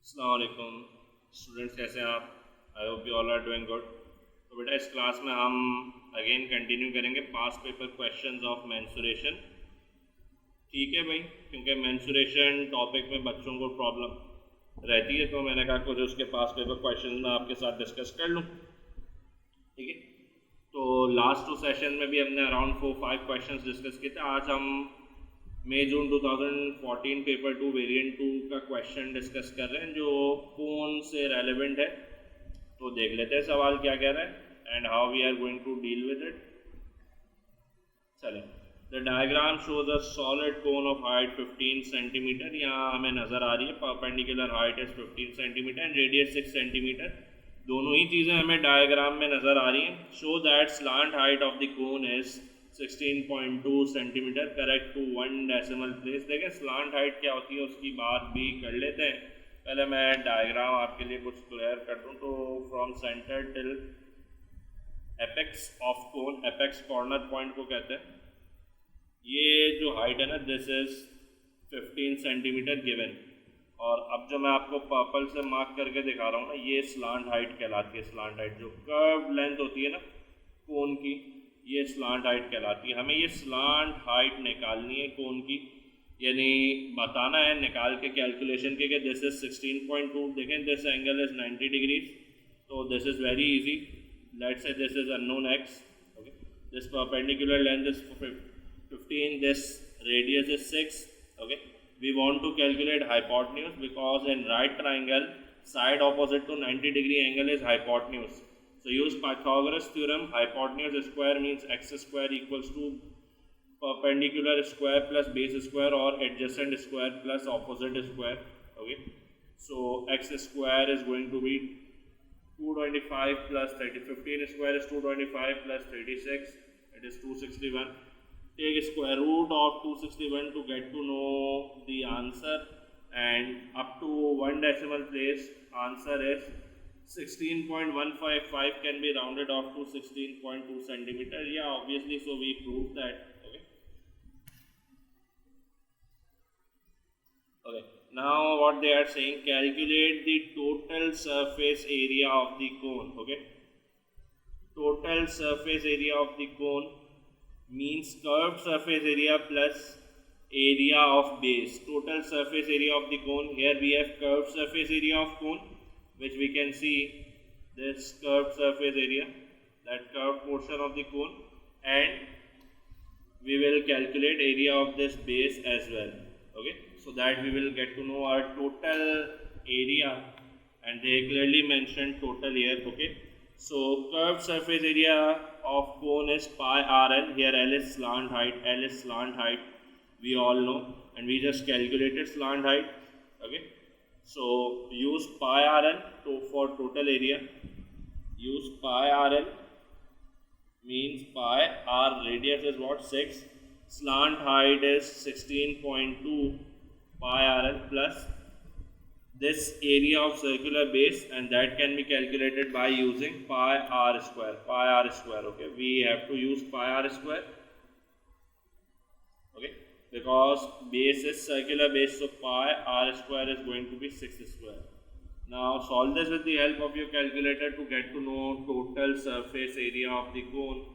अस्सलाम वालेकुम स्टूडेंट्स, कैसे हैं आप? I hope you all are doing good. तो बेटा इस क्लास में हम अगेन कंटिन्यू करेंगे past paper questions of mensuration. ठीक है भाई, क्योंकि मेंसुरेशन टॉपिक में बच्चों को प्रॉब्लम रहती है, तो मैंने कहा कुछ उसके पास्ट पेपर क्वेश्चंस में आपके साथ डिस्कस कर लूँ। ठीक है, तो लास्ट 2 सेशन में भी हमने अराउंड 4-5 क्वेश्चंस डिस्कस किए थे। आज हम मई जून 2014 पेपर 2 वेरिएंट 2 का क्वेश्चन डिस्कस कर रहे हैं जो कौन से रेलेवेंट है। तो देख लेते हैं सवाल क्या कह रहा है and how we are going to deal with it. चलें, the diagram shows a solid cone of height 15 centimetre. यहाँ हमें नज़र आ रही है perpendicular height is 15 centimetre and radius 6 centimetre. दोनों ही चीज़ें हमें डायग्राम में नज़र आ रही हैं। Show that slant height of the cone is 16.2 centimetre correct to 1 decimal place. देखें स्लांट हाइट क्या होती है उसकी बात भी कर लेते हैं। पहले मैं डायग्राम आपके लिए कुछ क्लियर कर दूं। तो from centre till apex of cone, apex corner point को कहते हैं, ये जो हाइट है ना दिस इज 15 सेंटीमीटर गिवन। और अब जो मैं आपको पर्पल से मार्क करके दिखा रहा हूँ ना, ये स्लांट हाइट कहलाती है। स्लांट हाइट जो कर्व लेंथ होती है ना कोन की, ये स्लांट हाइट कहलाती है। हमें ये स्लांट हाइट निकालनी है कोन की, यानी बताना है निकाल के कैलकुलेशन के कि दिस इज 16.2। देखें दिस एंगल इज 90 डिग्रीज, तो this is very easy. Let's say this is unknown x, okay, this perpendicular length is 15, this radius is 6, okay. We want to calculate hypotenuse because in right triangle side opposite to 90 degree angle is hypotenuse. So use Pythagoras theorem. Hypotenuse square means x square equals to perpendicular square plus base square or adjacent square plus opposite square, okay. So x square is going to be 225 plus 30. 15 square is 225 plus 36, it is 261. Take square root of 261 to get to know the answer, and up to 1 decimal place answer is 16.155 can be rounded off to 16.2 centimeter. Yeah, obviously, so we proved that. Okay. Okay. Now what they are saying, calculate the total surface area of the cone. Okay. Total surface area of the cone means curved surface area plus area of base. Total surface area of the cone, here we have curved surface area of cone, which we can see this curved surface area, that curved portion of the cone, and we will calculate area of this base as well, okay. So that we will get to know our total area, and they clearly mentioned total here, okay. So curved surface area of cone is pi rl. Here L is slant height, L is slant height, we all know, and we just calculated slant height, okay. So use pi rl for total area. Use pi rl means pi, r radius is what, 6, slant height is 16.2 pi rl plus this area of circular base, and that can be calculated by using pi r square. Pi r square, okay, we have to use pi r square, okay, because base is circular base, so pi r square is going to be 6 square. Now solve this with the help of your calculator to get to know total surface area of the cone.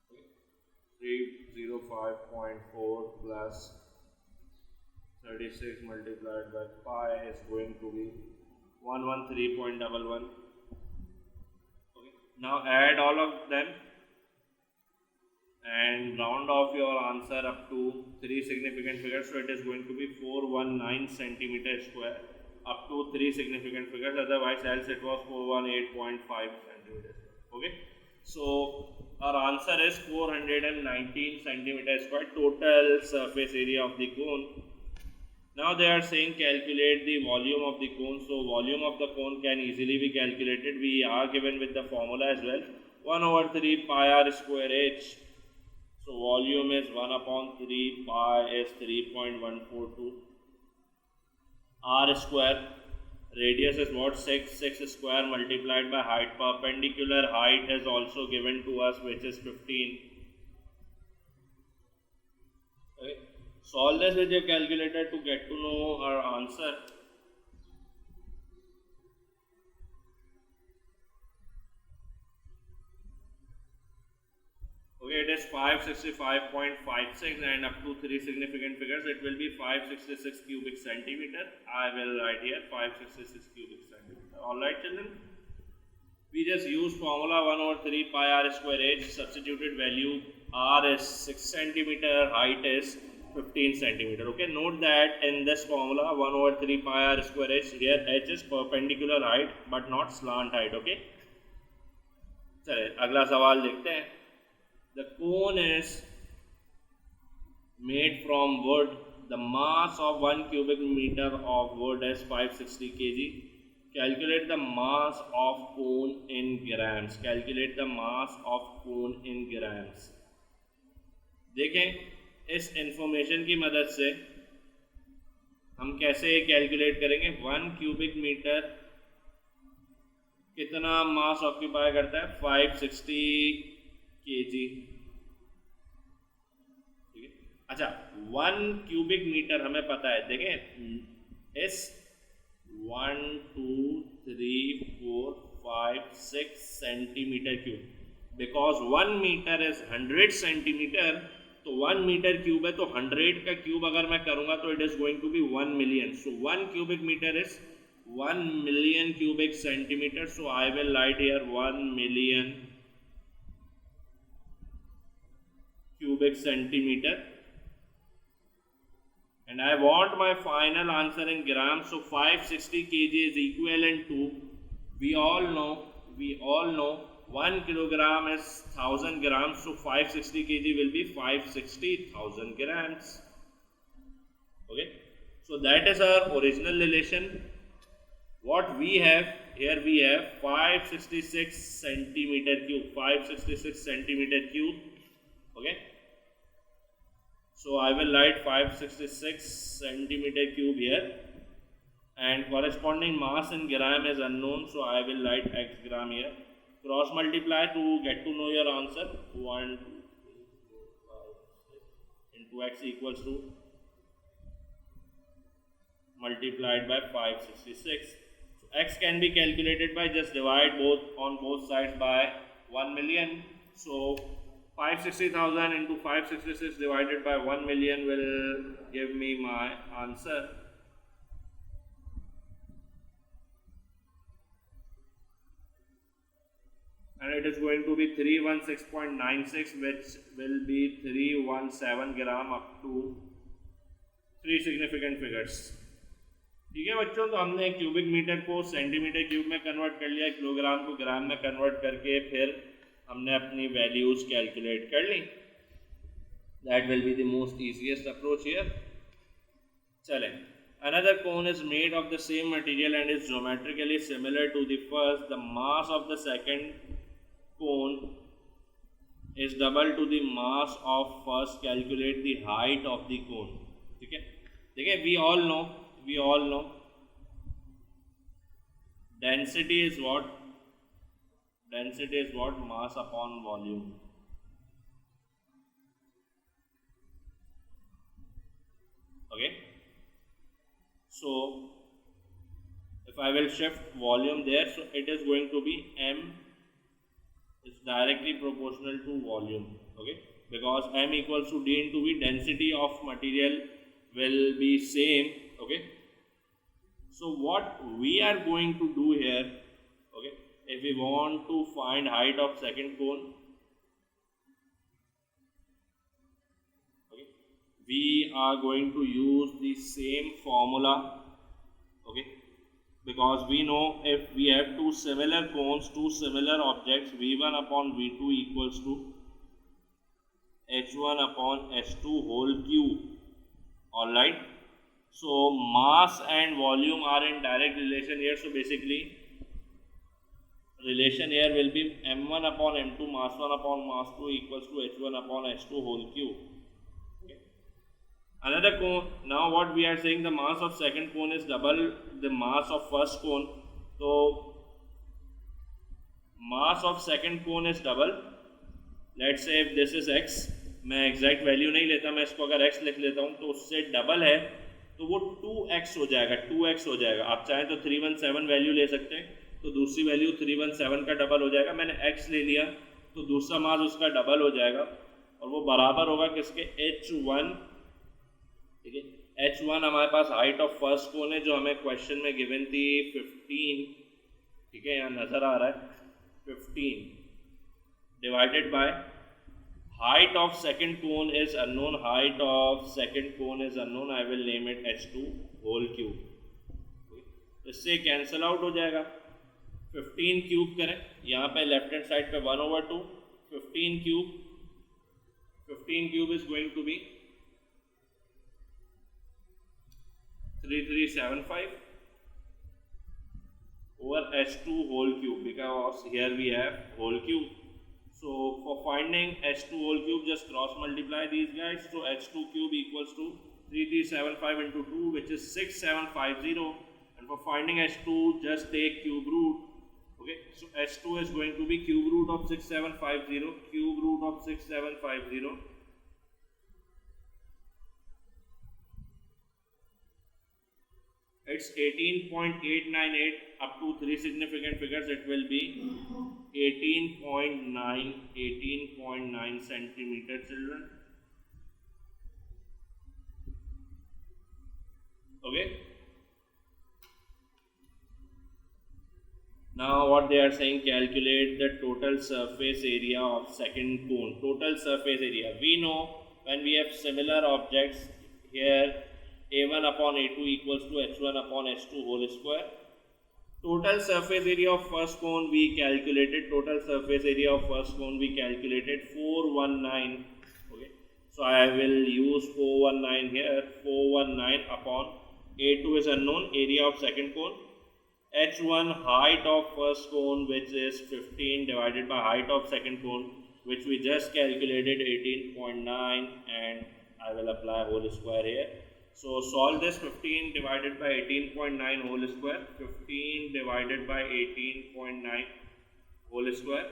Okay. 305.4 plus 36 multiplied by pi is going to be 113.11. Okay. Now add all of them and round off your answer up to 3 significant figures. So it is going to be 419 centimeter square up to 3 significant figures. Otherwise else it was 418.5 centimeter square. Okay. So our answer is 419 centimeter square total surface area of the cone. Now they are saying calculate the volume of the cone. So volume of the cone can easily be calculated. We are given with the formula as well, 1 over 3 pi r square h. So volume is 1 upon 3, pi is 3.142, r square Radius is what? 6 square multiplied by height. Perpendicular height is also given to us, which is 15. Okay. Solve this with your calculator to get to know our answer. Okay, it is 565.56 and up to 3 significant figures it will be 566 cubic centimeter. I will write here 566 cubic centimeter. Alright children, we just use formula 1 over 3 pi r square h, substituted value r is 6 centimeter, height is 15 centimeter. Okay, note that in this formula 1 over 3 pi r square h, here h is perpendicular height but not slant height. Okay, चलिए अगला सवाल देखते हैं. The cone is made from wood. The mass of 1 cubic meter of wood is 560 kg. Calculate the mass of cone in grams. Calculate the mass of cone in grams. देखें इस information की मदद से हम कैसे कैलकुलेट करेंगे. 1 cubic metre कितना मास occupy करता है? 560 kg. ठीक है. अच्छा, 1 क्यूबिक मीटर हमें पता है. देखें इस 1 2 3 4 5 6 centimetre cube. Because 1 metre is 100 centimetre, तो 1 मीटर क्यूब है, तो 100 का क्यूब अगर मैं करूंगा तो it is going to be 1 million. So 1 cubic metre is 1 million cubic centimeter. So I will write here 1 million cubic centimeter, and I want my final answer in grams. So 560 kg is equivalent to, we all know 1 kilogram is 1000 grams. So 560 kg will be 560,000 grams. Okay, so that is our original relation. What we have here, we have 566 centimeter cube. 566 centimeter cube. Okay, so I will write 566 centimeter cube here, and corresponding mass in gram is unknown, so I will write x gram here. Cross multiply to get to know your answer. 1 2 3 4 5 6 into x equals to multiplied by 566. X can be calculated by just divide both sides by 1 million. So 560,000 into 566 divided by 1 million will give me my answer. And it is going to be 316.96, which will be 317 gram up to 3 significant figures. ठीक है बच्चों, तो हमने cubic metre को centimetre cube में convert कर लिया, kilogram को ग्राम में कन्वर्ट करके फिर हमने अपनी वैल्यूज कैलकुलेट कर ली. That will be the most easiest approach here. चलें, another cone is made of the same material and is geometrically similar to the first. The mass of the second cone is double to the mass of first. Calculate the height of the cone. ठीक है, देखिए we all know density is what? Density is what? Mass upon volume. Okay, so if I will shift volume there, so it is going to be m is directly proportional to volume. Okay, because m equals to d into v, density of material will be same. Okay, so what we are going to do here, okay, if we want to find height of second cone, okay, we are going to use the same formula. Okay, because we know if we have two similar cones, two similar objects, v1 upon v2 equals to h1 upon h2 whole cube. All right, so mass and volume are in direct relation here. So basically relation here will be m1 upon m2 mass 1 upon mass 2 equals to h1 upon h2 whole cube. Okay. another cone. Now what we are saying, the mass of second cone is double the mass of first cone. So mass of second cone is double. Let's say if this is x, मैं exact value नहीं लेता, मैं इसको अगर x लिख लेता हूँ तो उससे डबल है तो वो 2x हो जाएगा, 2x हो जाएगा. आप चाहें तो 317 वैल्यू ले सकते हैं, तो दूसरी वैल्यू 317 का डबल हो जाएगा. मैंने x ले लिया तो दूसरा मास उसका डबल हो जाएगा और वो बराबर होगा किसके, h1. ठीक है, h1 हमारे पास हाइट ऑफ फर्स्ट कोन है जो हमें क्वेश्चन में गिवन थी 15. ठीक है, यहाँ नज़र आ रहा है 15 divided by height of second cone is unknown, height of second cone is unknown, I will name it h2 whole cube. इससे कैंसल आउट हो जाएगा. 15 क्यूब करें, यहाँ पे लेफ्ट हैंड साइड पे 1/2, 15 cube is going to be 3375 over h2 whole cube, because here we have whole cube. So for finding h2 whole cube, just cross multiply these guys. So h2 cube equals to 3375 into 2, which is 6750. And for finding h2, just take cube root. Okay, so h2 is going to be cube root of 6750. Cube root of 6750. It's 18.898 up to 3 significant figures. It will be 18.9 centimeter, children. Okay. Now what they are saying, calculate the total surface area of second cone. Total surface area. We know when we have similar objects here, a1 upon a2 equals to h1 upon h2 whole square. Total surface area of first cone we calculated. Total surface area of first cone we calculated 419. Okay, so I will use 419 here. 419 upon a2 is unknown, area of second cone. h1 height of first cone, which is 15, divided by height of second cone, which we just calculated 18.9, and I will apply whole square here. So solve this. 15 divided by 18.9 whole square, 15 divided by 18.9 whole square,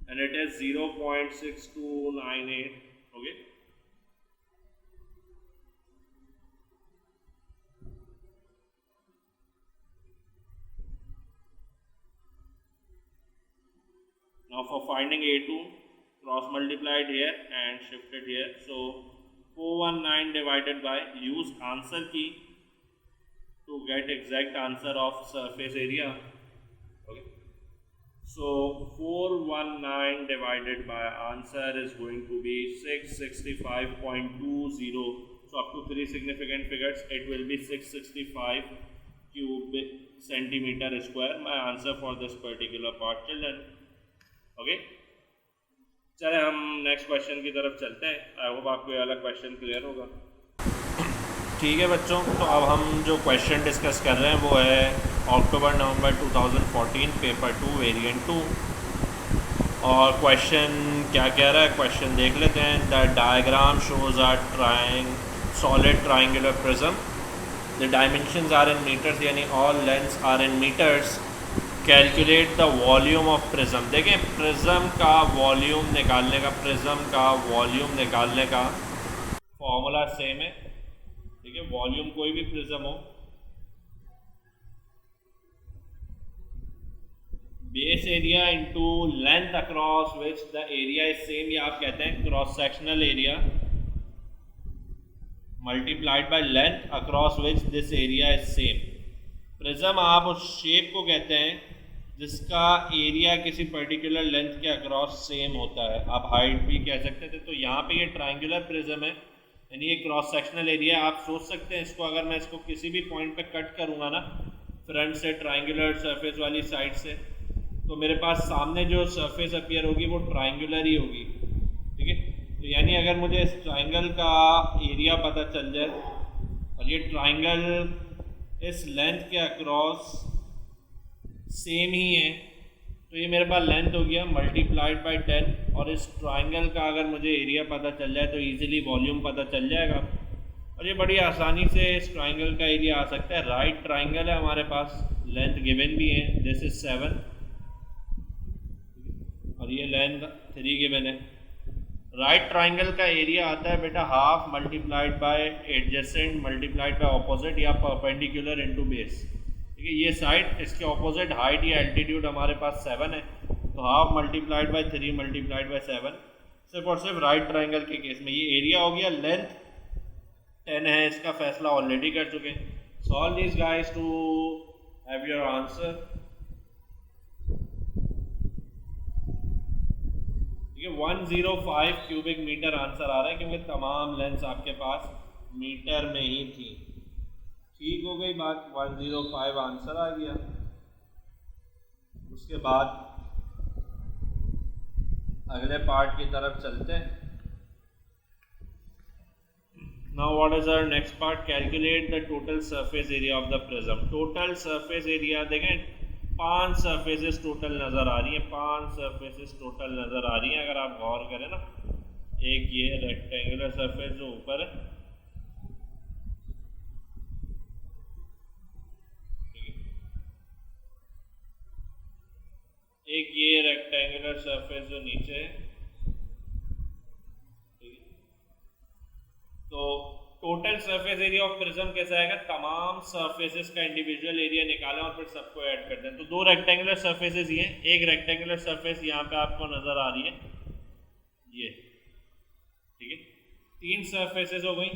and it is 0.6298. Okay, now for finding a2, cross multiplied here and shifted here. So 419 divided by, use answer key to get exact answer of surface area. Okay, so 419 divided by answer is going to be 665.20. So up to 3 significant figures, it will be 665 cubic centimeter square. My answer for this particular part, children. Okay, चले हम next question की तरफ चलते हैं. I hope आपको ये वाला question clear होगा. ठीक है बच्चों, तो अब हम जो क्वेश्चन डिस्कस कर रहे हैं वो है अक्टूबर नवंबर 2014 पेपर 2 वेरिएंट 2. और क्वेश्चन क्या कह रहा है, क्वेश्चन देख लेते हैं. The diagram shows solid triangular prism. The dimensions are in metres, यानी all lengths are in metres. Calculate the volume of prism. देखें, प्रिज्म का वॉल्यूम निकालने का, प्रिज्म का वॉल्यूम निकालने का फॉर्मूला सेम है. ठीक है, वॉल्यूम कोई भी प्रिज्म हो, base area into length across which the area is same, या आप कहते हैं cross sectional area multiplied by length across which this area is same. Prism आप उस शेप को कहते हैं जिसका एरिया किसी पर्टिकुलर लेंथ के अक्रॉस सेम होता है. आप हाइट भी कह सकते थे. तो यहाँ पे ये ट्रायंगुलर प्रिज्म है, यानी ये क्रॉस सेक्शनल एरिया. आप सोच सकते हैं इसको, अगर मैं इसको किसी भी पॉइंट पे कट करूँगा ना, फ्रंट से ट्रायंगुलर सरफेस वाली साइड से, तो मेरे पास सामने जो सरफेस अपीयर होगी वो ट्रायंगुलर ही होगी. ठीक है, तो यानी अगर मुझे इस ट्रायंगल का एरिया पता चल जाए और ये ट्रायंगल इस लेंथ के अक्रॉस सेम ही है, तो तो ये मेरे पास लेंथ हो गया मल्टीप्लाइड बाय 10, और इस ट्राइंगल का अगर मुझे एरिया पता चल जाए तो इजीली वॉल्यूम पता चल जाएगा, और ये बड़ी आसानी से इस ट्राइंगल का एरिया आ सकता है। राइट ट्राइंगल है हमारे पास, लेंथ गिवन भी है, दिस इज 7 और ये लेंथ 3 गिवन है। राइट ट्राइंगल का एरिया आता है बेटा half multiplied by adjacent multiplied by opposite या परपेंडिकुलर इनटू बेस। ठीक है, ये साइड इसके ऑपोजिट हाइट या एल्टीट्यूड हमारे पास 7 है, तो half multiplied by 3 multiplied by 7, सिर्फ और सिर्फ राइट ट्राइंगल के केस में। ये एरिया हो गया, लेंथ 10 है, इसका फैसला ऑलरेडी कर चुके हैं। Solve this guys to have your answer. 105 cubic metre answer आ रहा है, क्योंकि तमाम लेंस आपके पास मीटर में ही थी। ठीक हो गई बात, 105 आंसर आ गया। उसके बाद अगले पार्ट की तरफ चलते हैं। Now what is our next part? Calculate the total surface area of the prism. Total surface area देखें, 5 सरफेसेस टोटल नज़र आ रही हैं, 5 सरफेसेस टोटल नज़र आ रही हैं अगर आप गौर करें ना। एक ये रेक्टेंगुलर सरफेस जो ऊपर है, एक ये रेक्टेंगुलर सरफेस जो नीचे है, तो total surface area of prism कैसा आएगा? तमाम सरफेसेस का इंडिविजुअल एरिया निकालें और फिर सबको ऐड कर दें। तो 2 रेक्टेंगुलर सरफेसेस ये हैं, एक रेक्टेंगुलर सरफेस यहाँ पे आपको नजर आ रही है ये, ठीक है, 3 सरफेसेस हो गई।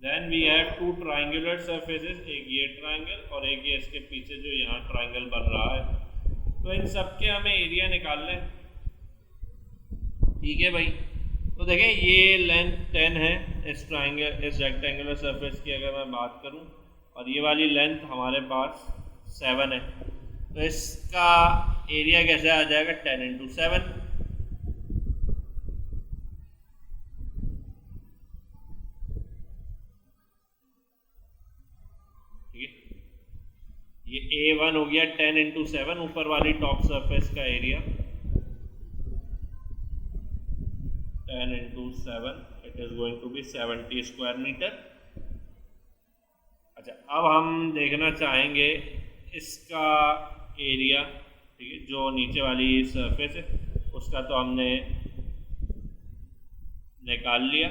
Then we have 2 triangular surfaces, एक ये ट्राइंगल और एक ये इसके पीछे जो यहाँ ट्राइंगल बन रहा है। तो इन सबके हमें एरिया निकालना है, ठीक है भाई। तो देखें ये लेंथ 10 है इस ट्राइंगल, इस रेक्टेंगुलर सरफेस की अगर मैं बात करूं, और ये वाली लेंथ हमारे पास 7 है, तो इसका एरिया कैसे आ जाएगा? 10 इंटू 7। ठीक है, ये A1 हो गया 10 इंटू 7, ऊपर वाली टॉप सरफेस का area 10 into 7, it is going to be 70 square metre. अच्छा, अब हम देखना चाहेंगे इसका एरिया, ठीक है, जो नीचे वाली सरफेस है उसका तो हमने निकाल लिया।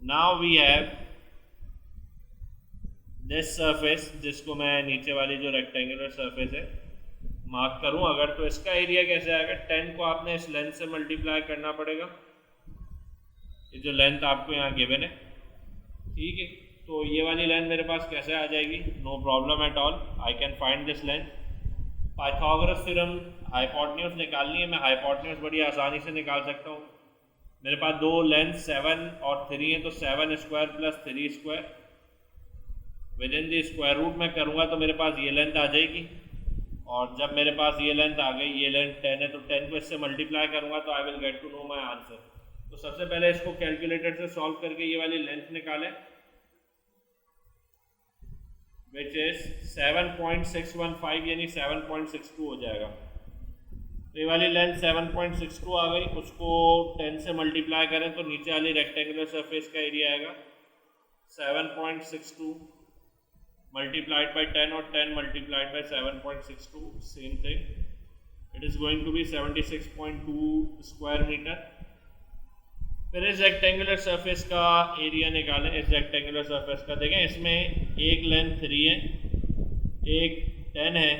Now we have this surface, जिसको मैं नीचे वाली जो रेक्टेंगुलर सरफेस है मार्क करूं अगर, तो इसका एरिया कैसे आएगा? 10 को आपने इस लेंथ से मल्टीप्लाई करना पड़ेगा, ये जो लेंथ आपको यहाँ गिवन है, ठीक है। तो ये वाली लेंथ मेरे पास कैसे आ जाएगी? No problem at all, I can find this length. Pythagoras theorem hypotenuse निकालनी है, मैं हाइपोटेन्यूज बड़ी आसानी से निकाल सकता हूँ। मेरे पास 2 लेंथ 7 और 3 है, तो 7 square plus 3 square within the square root में करूँगा तो मेरे पास ये लेंथ आ जाएगी। और जब मेरे पास ये लेंथ आ गई, ये लेंथ 10 है, तो 10 को इससे मल्टीप्लाई करूंगा तो I will get to know my answer. तो सबसे पहले इसको कैलकुलेटर से सॉल्व करके ये वाली लेंथ निकालें, विच इज 7.615 यानी 7.62 हो जाएगा। तो ये वाली लेंथ 7.62 आ गई, उसको 10 से मल्टीप्लाई करें तो नीचे वाली रेक्टेंगुलर सरफेस का एरिया आएगा 7.62 multiplied by 10 और 10 multiplied by 7.62, same thing, it is going to be 76.2 square metre. फिर इस रेक्टेंगुलर सरफेस का एरिया निकालें, इस रेक्टेंगुलर सरफेस का। देखें इसमें एक लेंथ 3 है, एक 10 है,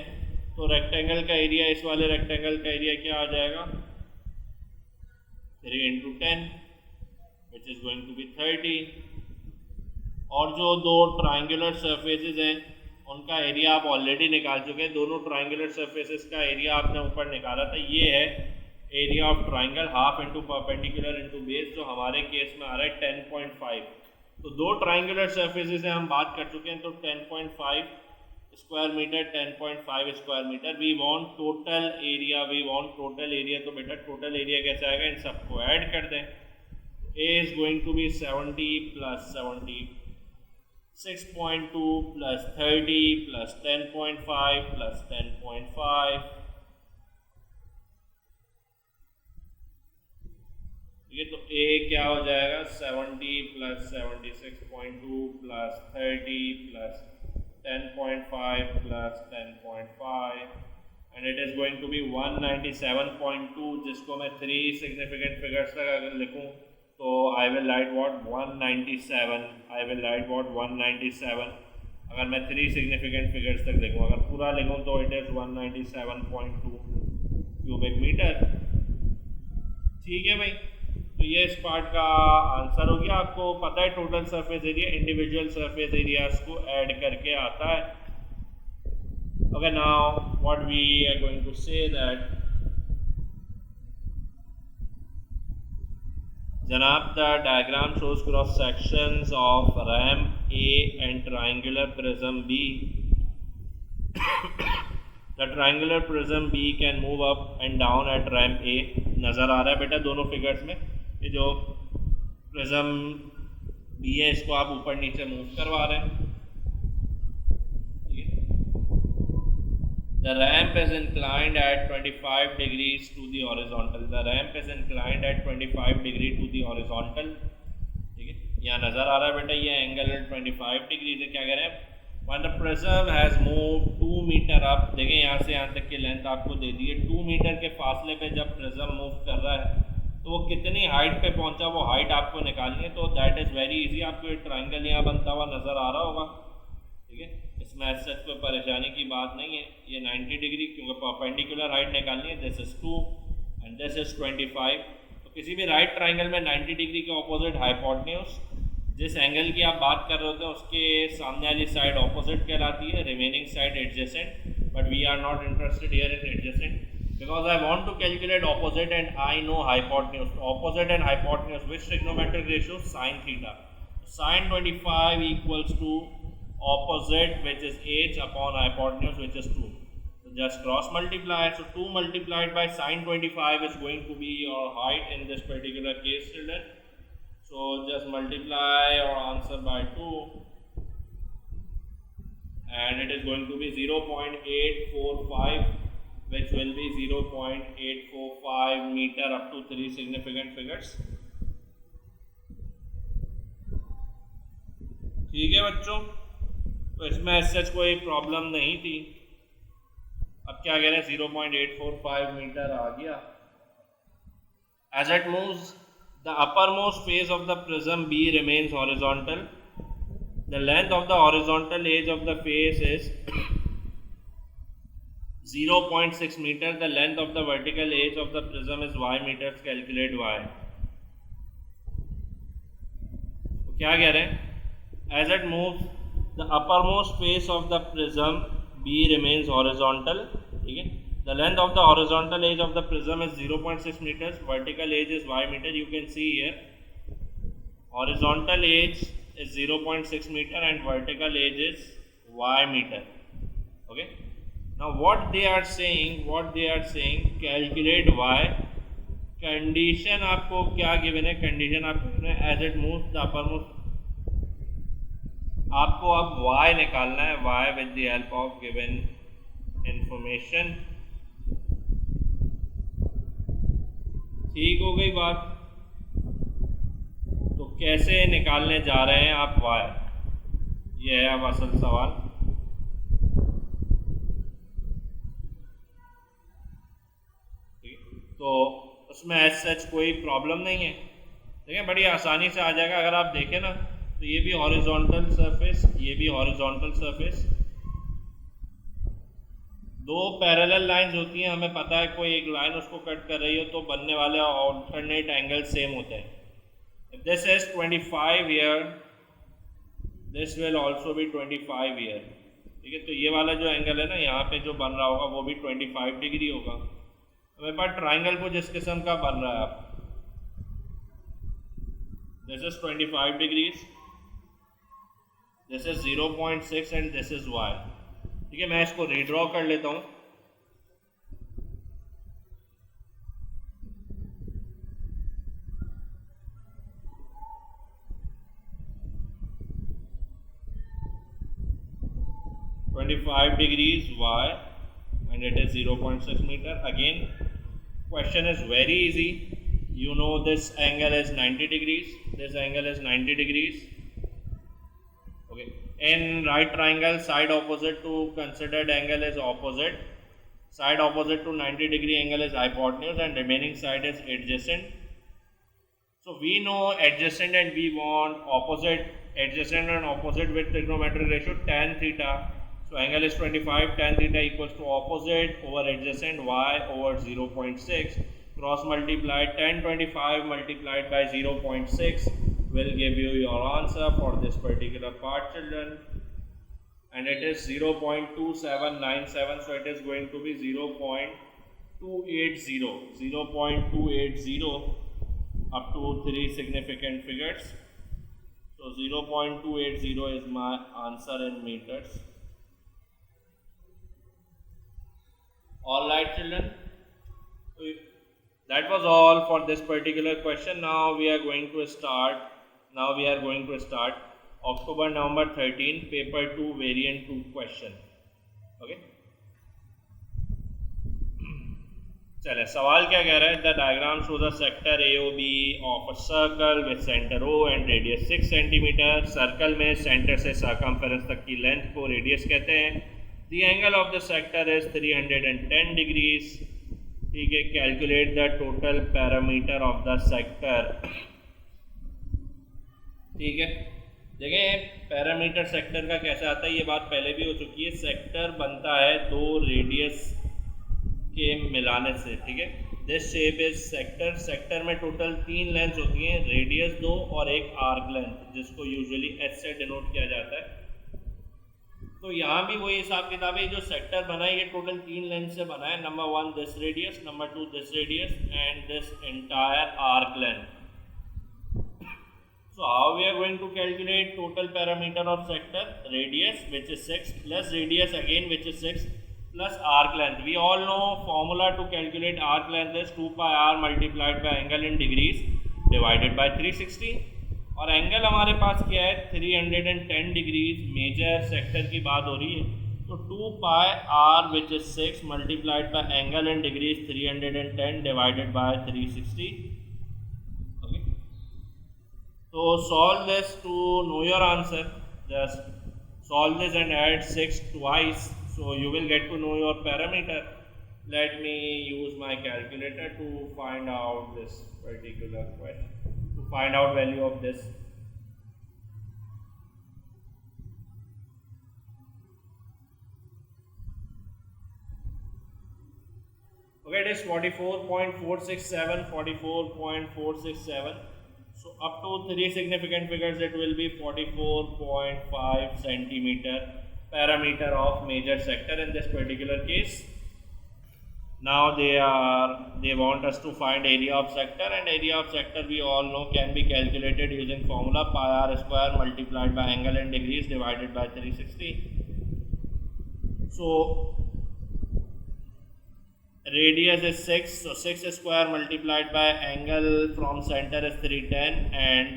तो रेक्टेंगल का एरिया, इस वाले रेक्टेंगल का एरिया क्या आ जाएगा? 3 into 10 which is going to be 30। और जो 2 ट्राइंगुलर सरफेसेस हैं उनका एरिया आप ऑलरेडी निकाल चुके हैं। दोनों ट्राइंगुलर सरफेसेस का एरिया आपने ऊपर निकाला था, ये है area of triangle, half into perpendicular into base, जो हमारे केस में आ रहा है 10.5। तो 2 ट्राइंगुलर सरफेसेस से हम बात कर चुके हैं, तो 10.5 square metre, 10.5 square metre. We want total area, we want total area. तो बेटा टोटल एरिया कैसे आएगा? इन सबको ऐड कर दें। A is going to be 70 plus 70, 6.2 plus 30 plus 10.5 plus 10.5, ठीक है। तो A क्या हो जाएगा 70 plus 76.2 plus 30 plus 10.5 plus 10.5 and it is going to be 197.2, जिसको मैं 3 significant figures तक अगर लिखूं तो I will write what 197, I will write what 197, अगर मैं 3 significant figures तक लिखूं, अगर पूरा लिखूं तो it is 197.2 cubic meter। ठीक है भाई, तो ये इस पार्ट का आंसर हो गया। आपको पता है total surface area individual surface areas को ऐड करके आता है। Okay, now what we are going to say that जनाब the diagram shows cross sections of ramp A and triangular prism B. The triangular prism B can move up and down at ramp A. नज़र आ रहा है बेटा दोनों figures में, ये जो प्रिज्म बी है इसको आप ऊपर नीचे मूव करवा रहे हैं। The ramp is inclined at 25 degrees to the horizontal. The ramp is inclined at 25 degree to the horizontal. ठीक है, यहाँ नज़र आ रहा है बेटा ये एंगल 25 डिग्री से। क्या कह रहे हैं, when the prism has moved 2 metre up, देखें यहाँ से यहाँ तक की लेंथ आपको दे दी है, 2 मीटर के फासले पे जब प्रिज्म मूव कर रहा है तो वो कितनी हाइट पे पहुंचा, वो हाइट आपको निकालनी है। तो दैट इज़ वेरी इजी। आपको ये ट्रायंगल यहाँ बनता हुआ नज़र आ रहा होगा, ठीक है, इसमें ऐसे कोई परेशानी की बात नहीं है। ये 90 डिग्री क्योंकि परपेंडिकुलर हाइट निकालनी है, this is 2 and this is 25। तो किसी भी राइट ट्रायंगल में 90 डिग्री के ऑपोजिट हाइपोटेन्यूज, जिस एंगल की आप बात कर रहे होते हैं उसके सामने वाली साइड ऑपोजिट कहलाती है, remaining side adjacent. But we are not interested here in adjacent because I want to calculate opposite and I know hypotenuse. Opposite and hypotenuse, which trigonometric ratio? Sin theta. Sin 25 equals to opposite, which is h, upon hypotenuse, which is 2. So just cross multiply. So 2 multiplied by sin 25 is going to be your height in this particular case, children. So just multiply your answer by 2 and it is going to be 0.845, which will be 0.845 meter up to 3 significant figures। ठीक है बच्चों, तो इसमें सच कोई problem नहीं थी। अब क्या कह रहे हैं, 0.845 मीटर आ गया। As it moves, the uppermost face of the prism B remains horizontal. The length of the horizontal edge of the face is 0.6 meter. The length of the vertical edge of the prism is y meters. Calculate y. तो क्या कह रहे हैं, as it moves, the uppermost face of the prism B remains horizontal. ठीक है, the length of the horizontal edge of the prism is 0.6 meters. Vertical edge is y meter. You can see here, horizontal edge is 0.6 meter and vertical edge is y meter. Okay. Now what they are saying, calculate y. Condition आपको क्या given है, condition आपको given है as it moves the uppermost. आपको अब y निकालना है, y with the help of given information. ठीक हो गई बात, तो कैसे निकालने जा रहे हैं आप y, ये है अब असल सवाल। तो उसमें एज सच कोई प्रॉब्लम नहीं है, देखिए बड़ी आसानी से आ जाएगा। अगर आप देखें ना तो ये भी हॉरिजॉन्टल सरफेस, ये भी हॉरिजॉन्टल सरफेस, दो पैरेलल लाइंस होती हैं, हमें पता है कोई एक लाइन उसको कट कर रही हो तो बनने वाले ऑल्टरनेट एंगल सेम होते हैं। This is 25 here, this will also be 25 here. ठीक है, तो ये वाला जो एंगल है ना यहाँ पे जो बन रहा होगा वो भी 25 डिग्री होगा। मेरे पास ट्राइंगल को जिस किस्म का बन रहा है, आप this is 25 degrees, this is 0.6 and this is y। ठीक है, मैं इसको रीड्रॉ कर लेता हूँ। 25 degrees y, and it is 0.6 meter. Again, question is very easy. You know this angle is 90 degrees. This angle is 90 degrees. Okay. In right triangle, side opposite to considered angle is opposite. Side opposite to 90 degree angle is hypotenuse, and remaining side is adjacent. So we know adjacent and we want opposite. Adjacent and opposite with trigonometric ratio tan theta. So angle is 25, tan theta equals to opposite over adjacent y over 0.6. Cross multiply, tan 25 multiplied by 0.6 will give you your answer for this particular part, children. And it is 0.2797, so it is going to be 0.280. 0.280 up to 3 significant figures. So 0.280 is my answer in meters. Alright, children. So that was all for this particular question. Now we are going to start. October November 13 paper 2 variant 2 question. Okay. चले सवाल क्या कह रहा है? The diagram shows a sector AOB of a circle with center O and radius 6 cm. Circle में center से circumference तक की length को radius कहते हैं. The angle of the sector is 310 degrees. ठीक है. Calculate the total parameter of the sector. ठीक है. देखें पैरामीटर सेक्टर का कैसे आता है, ये बात पहले भी हो चुकी है. सेक्टर बनता है दो रेडियस के मिलाने से. ठीक है. This shape is sector. Sector में टोटल 3 लेंथ होती हैं, रेडियस 2 और एक आर्क लेंथ, जिसको यूजुअली एच से डिनोट किया जाता है. तो यहाँ भी वही हिसाब किताब है. जो सेक्टर बना है ये टोटल 3 लेंथ से बना है. Number 1 this radius, number 2 this radius and this entire arc length. So how we are going to calculate total parameter of sector? Radius, which is 6, plus radius again, which is 6, plus arc length. We all know formula to calculate arc length is 2 pi r multiplied by angle in degrees divided by 360. और angle हमारे पास क्या है? 310 degrees. Major sector की बात हो रही है. तो 2 pi r which is 6 multiplied by angle in degrees 310 divided by 360. So solve this to know your answer. Just solve this and add 6 twice. So you will get to know your parameter. Let me use my calculator to find out this particular question. To find out value of this. Okay, it is 44.467. 44.467. So up to 3 significant figures it will be 44.5 centimeter parameter of major sector in this particular case. Now they want us to find area of sector, and area of sector we all know can be calculated using formula pi r square multiplied by angle in degrees divided by 360. So radius is 6, so 6 square multiplied by angle from center is 310 and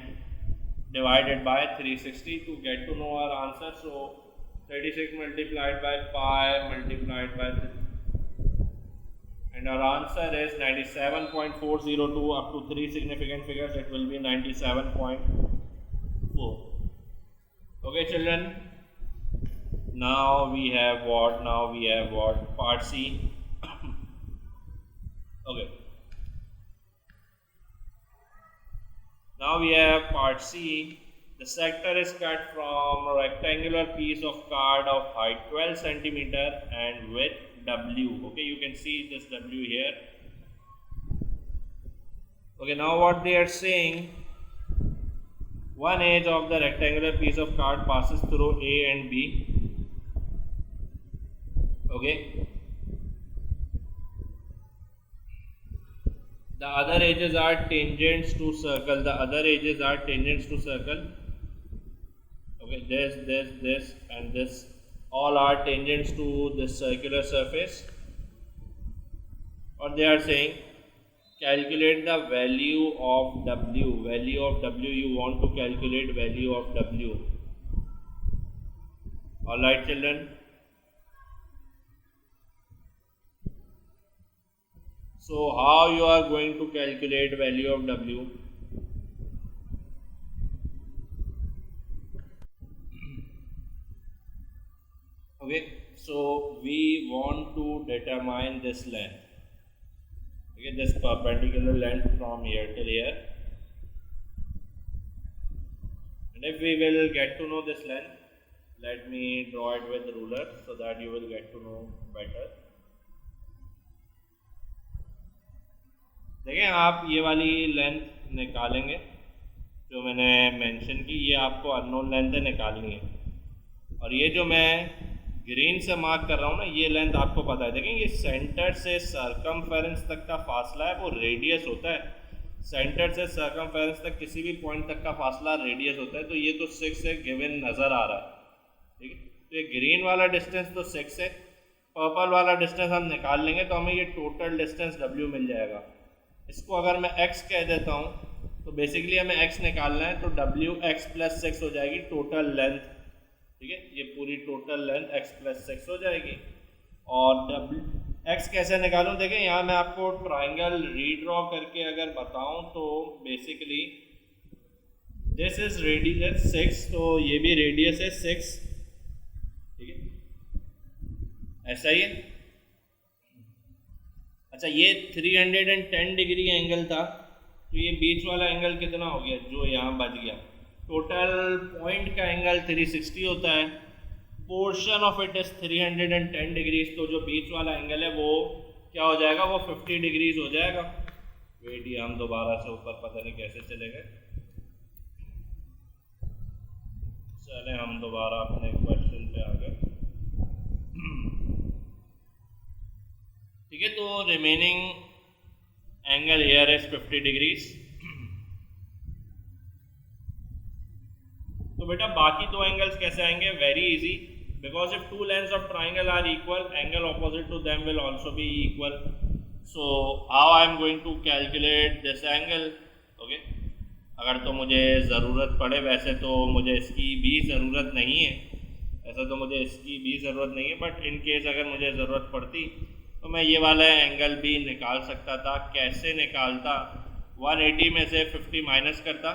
divided by 360 to get to know our answer. So 36 multiplied by pi multiplied by 3, and our answer is 97.402. Up to 3 significant figures it will be 97.4. Okay, children. Now we have what? Part C. Okay. Now we have part C. The sector is cut from a rectangular piece of card of height 12 centimeter and width W. Okay, you can see this W here. Okay, now what they are saying, one edge of the rectangular piece of card passes through A and B. Okay. The other edges are tangents to circle. Okay, this and this all are tangents to this circular surface. Or they are saying calculate the value of W. You want to calculate value of W. Alright, children. So how you are going to calculate value of W? Okay, so we want to determine this length. Okay, this perpendicular length from here till here. And if we will get to know this length, let me draw it with ruler so that you will get to know better. देखें आप ये वाली length निकालेंगे जो मैंने mention की, ये आपको अननोन लेंथ निकालनी है, और ये जो मैं ग्रीन से मार्क कर रहा हूँ ना, ये लेंथ आपको पता है। देखें ये सेंटर से सर्कमफेरेंस तक का फासला है, वो रेडियस होता है। सेंटर से सर्कमफेरेंस तक किसी भी पॉइंट तक का फासला रेडियस होता है, तो ये तो 6 है, गिवन नज़र आ रहा है, ठीक है। तो ये ग्रीन वाला डिस्टेंस तो 6 है, पर्पल वाला डिस्टेंस हम निकाल लेंगे तो हमें ये टोटल डिस्टेंस W मिल जाएगा। इसको अगर मैं x कह देता हूँ तो बेसिकली हमें x निकालना है, तो W x प्लस 6 हो जाएगी टोटल लेंथ, ठीक है। ये पूरी टोटल लेंथ x प्लस 6 हो जाएगी। और x कैसे निकालूं? देखें यहाँ मैं आपको ट्राइंगल रीड्रॉ करके अगर बताऊं तो बेसिकली दिस इज रेडियस 6, तो ये भी रेडियस है 6, ठीक है, ऐसा ही है। अच्छा, ये 310 डिग्री एंगल था, तो ये बीच वाला एंगल कितना हो गया जो यहाँ बच गया? टोटल पॉइंट का एंगल 360 होता है, portion of it is 310 degrees, तो जो बीच वाला एंगल है वो क्या हो जाएगा? वो 50 डिग्रीज हो जाएगा। वेट, ये हम दोबारा से ऊपर पता नहीं कैसे चले गए। चले हम दोबारा अपने क्वेश्चन पे आ गए, ठीक है। तो remaining angle here is 50 degrees. तो बेटा बाकी दो एंगल्स कैसे आएंगे? Very easy, because if two lengths of triangle are equal, angle opposite to them will also be equal. So how I am going to calculate this angle? Okay, अगर तो मुझे ज़रूरत पड़े, वैसे तो मुझे इसकी भी ज़रूरत नहीं है, ऐसा तो मुझे इसकी भी ज़रूरत नहीं है, बट इन केस अगर मुझे ज़रूरत पड़ती तो मैं ये वाला एंगल भी निकाल सकता था। कैसे निकालता? 180 में से 50 माइनस करता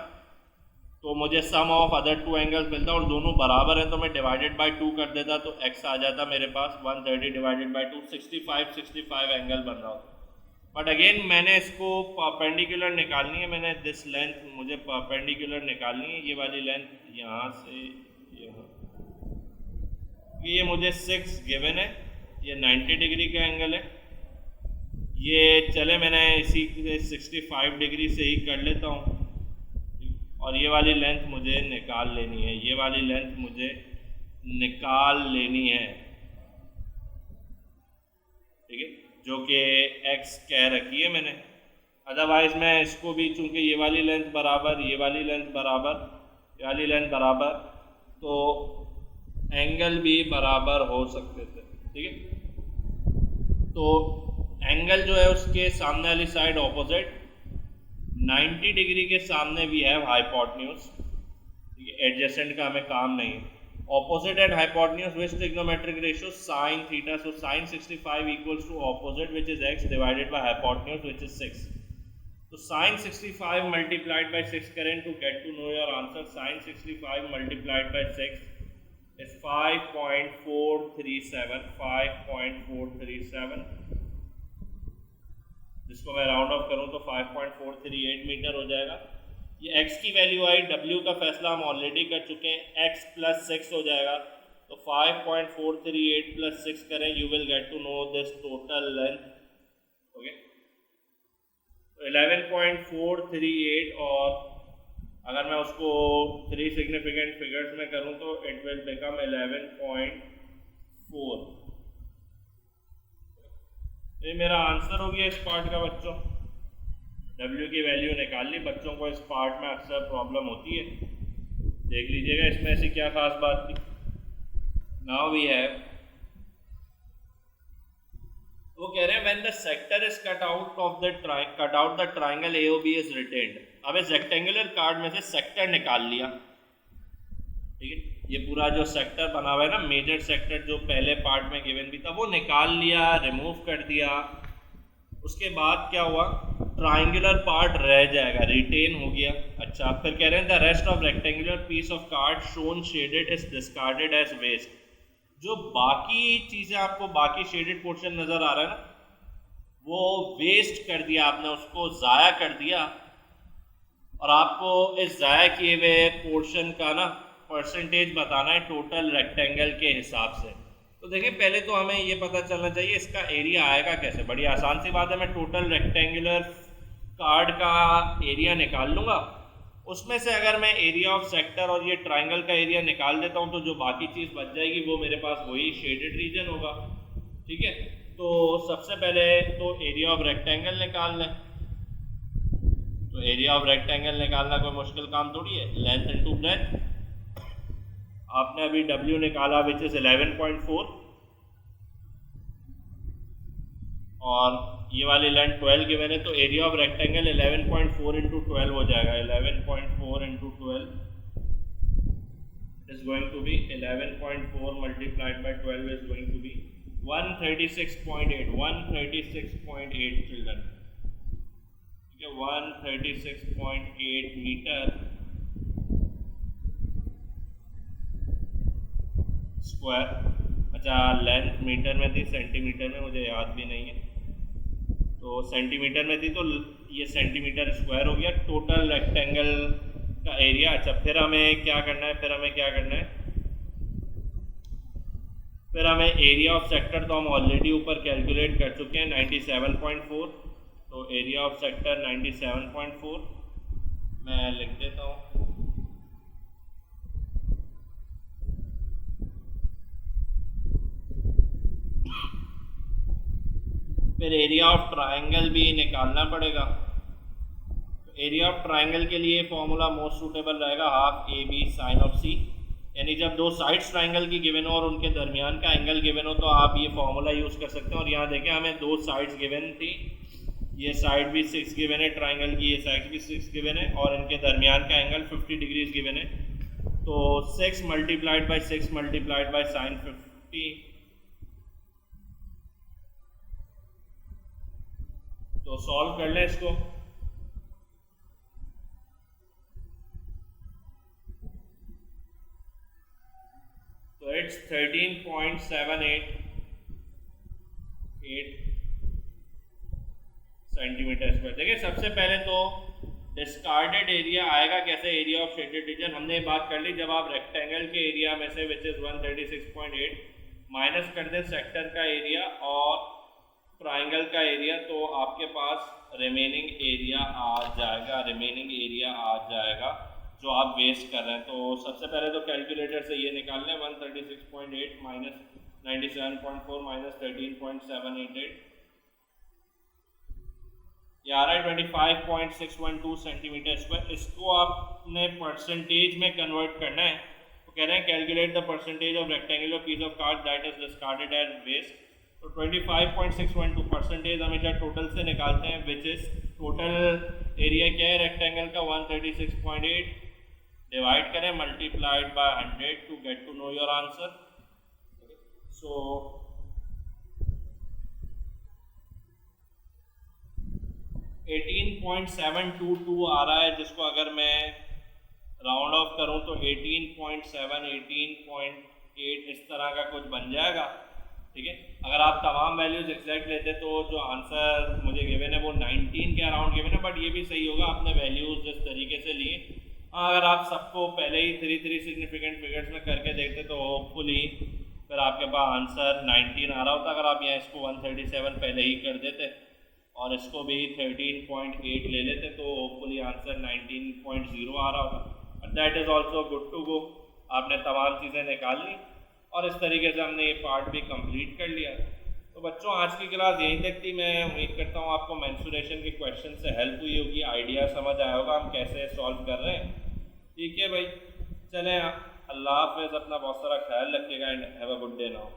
तो मुझे सम ऑफ अदर टू एंगल्स मिलता, और दोनों बराबर हैं तो मैं डिवाइडेड बाय 2 कर देता, तो x आ जाता मेरे पास 130 डिवाइडेड बाय 2, 65 एंगल बन रहा होता। बट अगेन मैंने इसको परपेंडिकुलर निकालनी है, मैंने दिस लेंथ मुझे परपेंडिकुलर निकालनी है, ये वाली लेंथ यहाँ से यहाँ, ये मुझे 6 गिवन है, ये 90 डिग्री का एंगल है। ये चले मैंने इसी 65 डिग्री से ही कर लेता हूँ, और ये वाली लेंथ मुझे निकाल लेनी है, ये वाली लेंथ मुझे निकाल लेनी है, ठीक है, जो कि x कह रखी है मैंने। अदरवाइज मैं इसको भी, चूंकि ये वाली लेंथ बराबर, ये वाली लेंथ बराबर, ये वाली लेंथ बराबर, तो एंगल भी बराबर हो सकते थे, ठीक है। तो एंगल जो है उसके सामने वाली साइड ऑपोजिट 90 डिग्री के सामने वी हैव हाइपोटेन्यूज, एडजेसेंट का हमें काम नहीं है। Opposite at hypotenuse which trigonometric ratio sine theta, so sine 65 equals to opposite which is x divided by hypotenuse which is 6। तो साइन 65 मल्टीप्लाइड बाय 6 करें to get to know your answer. Sine 65 multiplied by 6 is 5.437, जिसको मैं round of करूं तो 5.438 metre हो जाएगा। ये x की वैल्यू आई, w का फैसला हम ऑलरेडी कर चुके हैं, x प्लस 6 हो जाएगा, तो 5.438 प्लस 6 करें, you will get to know this total length, okay. तो 11.438, और अगर मैं उसको 3 सिग्निफिकेंट फिगर्स में करूं तो इट विल बिकम 11.4। ये मेरा आंसर हो गया इस पार्ट का बच्चों। W की वैल्यू निकाल ली। बच्चों को इस पार्ट में अक्सर प्रॉब्लम होती है, देख लीजिएगा इसमें ऐसी क्या खास बात थी। नाउ वी हैव, वो कह रहे हैं when the sector is cut out the triangle AOB is retained. अब इस रेक्टेंगुलर कार्ड में से सेक्टर निकाल लिया, ठीक है, ये पूरा जो सेक्टर बना हुआ है ना, मेजर सेक्टर जो पहले पार्ट में गिवन भी था, वो निकाल लिया, रिमूव कर दिया, उसके बाद क्या हुआ, ट्राइंगुलर पार्ट रह जाएगा, रिटेन हो गया। अच्छा, फिर कह रहे हैं the rest of rectangular piece of card shown shaded is discarded as waste. जो बाकी चीज़ें आपको बाकी शेडेड पोर्शन नज़र आ रहा है ना, वो वेस्ट कर दिया आपने, उसको ज़ाया कर दिया। और आपको इस ज़ाया किए हुए पोर्शन का ना परसेंटेज बताना है टोटल रेक्टेंगल के हिसाब से। तो देखिए, पहले तो हमें ये पता चलना चाहिए इसका एरिया आएगा कैसे। बड़ी आसान सी बात है, मैं टोटल रेक्टेंगुलर कार्ड का एरिया निकाल लूँगा। उसमें से अगर मैं एरिया ऑफ सेक्टर और ये ट्राइंगल का एरिया निकाल देता हूँ, तो जो बाकी चीज़ बच जाएगी वो मेरे पास वही शेडेड रीजन होगा। ठीक है, तो सबसे पहले तो एरिया ऑफ रेक्टेंगल निकाल लें। तो एरिया ऑफ रेक्टेंगल निकालना कोई मुश्किल काम थोड़ी है, लेंथ इनटू ब्रेथ। आपने अभी W निकाला विच इज 11.4 और ये वाली लेंथ 12 गिवन है, तो एरिया ऑफ रेक्टेंगल 11.4 इंटू 12 हो जाएगा। 11.4 into 12 is going to be 11.4 multiplied by 12 is going to be 136.8 children. ठीक है, 136.8 मीटर स्क्वायर। अच्छा, लेंथ मीटर में थी, सेंटीमीटर में मुझे याद भी नहीं है, तो सेंटीमीटर में थी तो ये सेंटीमीटर स्क्वायर हो गया टोटल रेक्टेंगल का एरिया। अच्छा, फिर हमें क्या करना है, फिर हमें एरिया ऑफ सेक्टर तो हम ऑलरेडी ऊपर कैलकुलेट कर चुके हैं 97.4। तो एरिया ऑफ सेक्टर 97.4 मैं लिख देता हूँ। फिर एरिया ऑफ ट्राइंगल भी निकालना पड़ेगा। तो एरिया ऑफ ट्राइंगल के लिए फॉर्मूला मोस्ट सूटेबल रहेगा half a b sine of C. यानी जब दो साइड्स ट्राइंगल की गिवन हो और उनके दरमियान का एंगल गिवन हो, तो आप ये फॉर्मूला यूज़ कर सकते हैं। और यहाँ देखें, हमें दो साइड्स गिवन थी, ये साइड भी 6 गिवन है ट्राइंगल की, ये साइड भी 6 गिवन है, और इनके दरमियान का एंगल 50 डिग्रीज गिवन है। तो 6 multiplied by 6 multiplied by sine 50, तो सॉल्व कर लें इसको। तो इट्स 13.78 सेंटीमीटर स्क्वायर। देखिए, सबसे पहले तो डिस्कार्डेड एरिया आएगा कैसे, एरिया ऑफ शेडेड रीजन। हमने ये बात कर ली, जब आप रेक्टेंगल के एरिया में से विच इज 136.8 माइनस कर दें सेक्टर का एरिया और ट्राइंगल का एरिया, तो आपके पास रिमेनिंग एरिया आ जाएगा जो आप वेस्ट कर रहे हैं। तो सबसे पहले तो कैलकुलेटर से ये निकाल लें, 136.8 माइनस 97.4 माइनस 13.788, ये आ रहा है 25.612 सेंटीमीटर स्क्वायर। इसको आपने परसेंटेज में कन्वर्ट करना है। तो कह रहे हैं calculate the percentage of rectangular piece of card that is discarded as waste. तो 25.612 परसेंटेज हमेशा टोटल से निकालते हैं, विच इज टोटल एरिया क्या है रेक्टेंगल का 136.8, डिवाइड करें multiplied by 100 to get to know your answer. So 18.722 आ रहा है, जिसको अगर मैं राउंड ऑफ करूं तो 18.7 18.8 इस तरह का कुछ बन जाएगा। ठीक है, अगर आप तमाम वैल्यूज एग्जैक्ट लेते तो जो आंसर मुझे गिवन है वो 19 के अराउंड गिवन है, बट ये भी सही होगा आपने वैल्यूज जिस तरीके से लिए। अगर आप सबको पहले ही 3 सिग्निफिकेंट फिगर्स में करके देखते तो होपफुली फिर आपके पास आंसर 19 आ रहा होता। अगर आप यहाँ इसको 137 पहले ही कर देते और इसको भी 13.8 ले लेते तो होपफुली आंसर 19.0 आ रहा होता। But that is also good to go, आपने तमाम चीज़ें निकाल ली और इस तरीके से हमने ये पार्ट भी कंप्लीट कर लिया। तो बच्चों, आज की क्लास यहीं तक थी। मैं उम्मीद करता हूँ आपको मेंसुरेशन के क्वेश्चन से हेल्प हुई होगी, आइडिया समझ आया होगा हम कैसे सॉल्व कर रहे हैं। ठीक है भाई, चलें, अल्लाह हाफ़िज़, अपना बहुत सारा ख्याल रखिएगा and have a good day now.